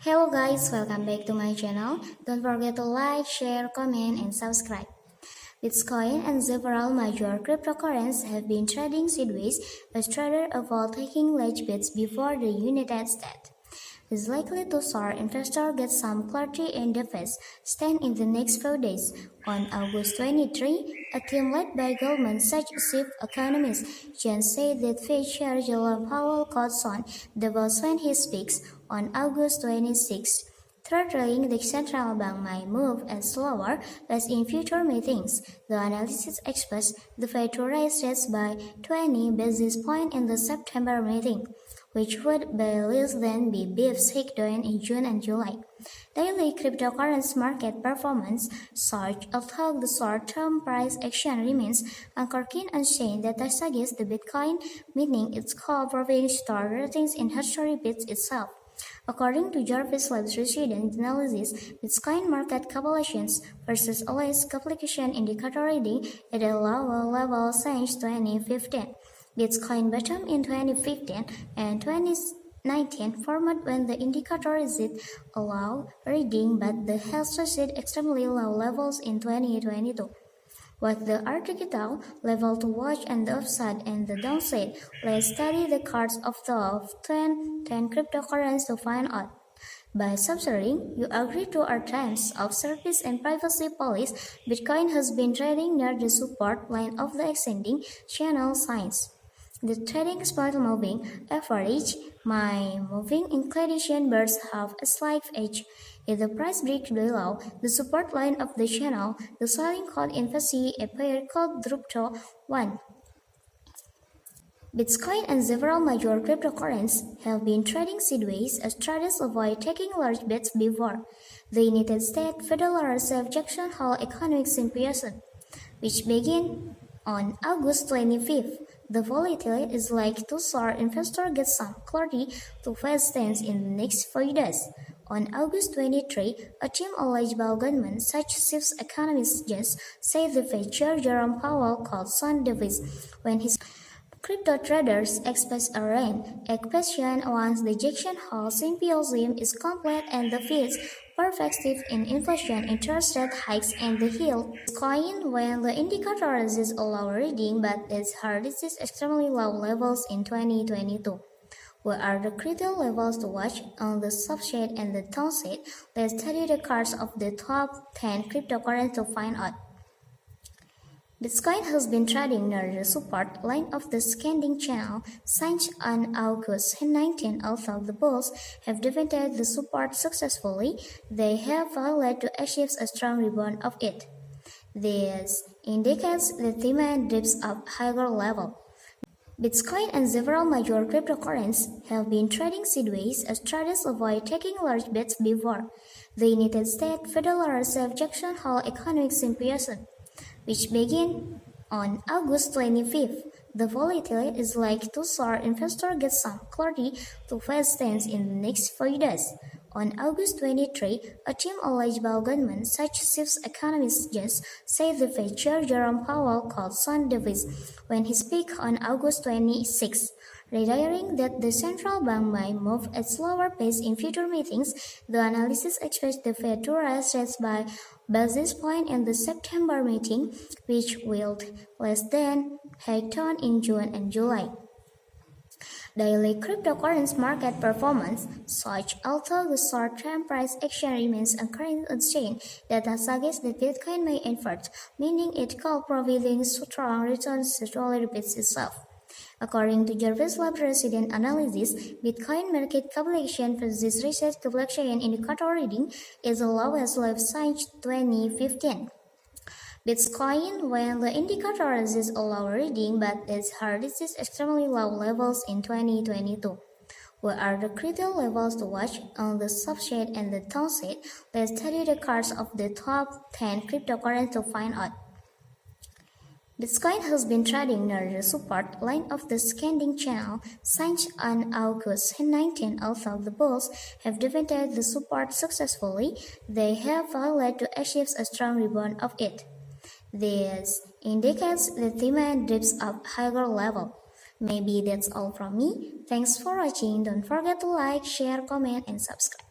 Hello guys, welcome back to my channel. Don't forget to like, share, comment, and subscribe. Bitcoin and several major cryptocurrencies have been trading sideways as traders avoid taking large bets before the United States is likely to soar. Investors get some clarity in the Fed stand in the next few days. On August 23, a team led by Goldman Sachs chief economist Jen said that Fed Chair Jerome Powell caught on the bus when he speaks on August 26. Threatening the central bank might move at slower pace in future meetings. The analysis expects the Fed to raise rates by 20 basis points in the September meeting, which would by less than be beefs hiked in June and July. Daily cryptocurrency market performance surged, although the short-term price action remains anchored in unchanged. Data suggests the Bitcoin, meaning its core providing store ratings in history beats itself. According to Jarvis Labs resident analysis, Bitcoin market capitalizations versus always capitalization indicator reading at a lower level since 2015. Bitcoin bottomed in 2015 and 2019 format when the indicator is a low reading, but the has tested extremely low levels in 2022. What the archetypal level to watch and the upside and the downside? Let's study the cards of the 10 cryptocurrencies to find out. By subserving, you agree to our terms of service and privacy policy. Bitcoin has been trading near the support line of the ascending channel signs. The trading spot moving average, my moving inclination bears have a slight edge. If the price breaks below the support line of the channel, the selling could investigate a pair called drop to 1. Bitcoin and several major cryptocurrencies have been trading sideways as traders avoid taking large bets before the United States Federal Reserve Jackson Hole Economic Symposium, which began on August 25th. The volatility is likely to soar. Investors get some clarity to Fed stance in the next few days. On August 23, a team led by Goldman Sachs chief economist just said the Fed Chair Jerome Powell called on Davis when his crypto traders expect a rain question once the Jackson Hole Symposium is complete and the Fed's perspective in inflation, interest rate hikes, and the yield coin when the indicator is a low reading, but its hardest is extremely low levels in 2022. What are the critical levels to watch on the subshade and the downside? Let's study the cards of the top 10 cryptocurrencies to find out. Bitcoin has been trading near the support line of the scanning channel since on August 19. Although the bulls have defended the support successfully, they have failed to achieve a strong rebound of it. This indicates that demand dips up higher level. Bitcoin and several major cryptocurrencies have been trading sideways as traders avoid taking large bets before the United States Federal Reserve Jackson Hole Economic Symposium, which began on August 25th. The volatility is likely to soar. Investors get some clarity to Fed stance in the next few days. On August 23, a team led by Goldman Sachs chief economist just said the Fed Chair Jerome Powell called on Davis when he spoke on August 26, reiterating that the central bank might move at slower pace in future meetings. The analysis expects the Fed to raise rates by basis point in the September meeting, which will less than hiked on in June and July. Daily cryptocurrency market performance surged, although the short-term price action remains unchanged. Data suggests that Bitcoin may invert, meaning it could providing strong returns slowly repeats itself. According to Jarvis Labs resident analysis, Bitcoin market capitalization versus research capitalization indicator reading is the lowest level since 2015. Bitcoin when the indicator is a low reading, but its hardest is extremely low levels in 2022. What are the critical levels to watch on the subshade and the downside? Let's study the cards of the top 10 cryptocurrencies to find out. Bitcoin has been trading near the support line of the scanning channel since on August 19. Although the bulls have defended the support successfully, they have failed to achieve a strong rebound of it. This indicates that demand dips up higher level. Maybe that's all from me. Thanks for watching. Don't forget to like, share, comment, and subscribe.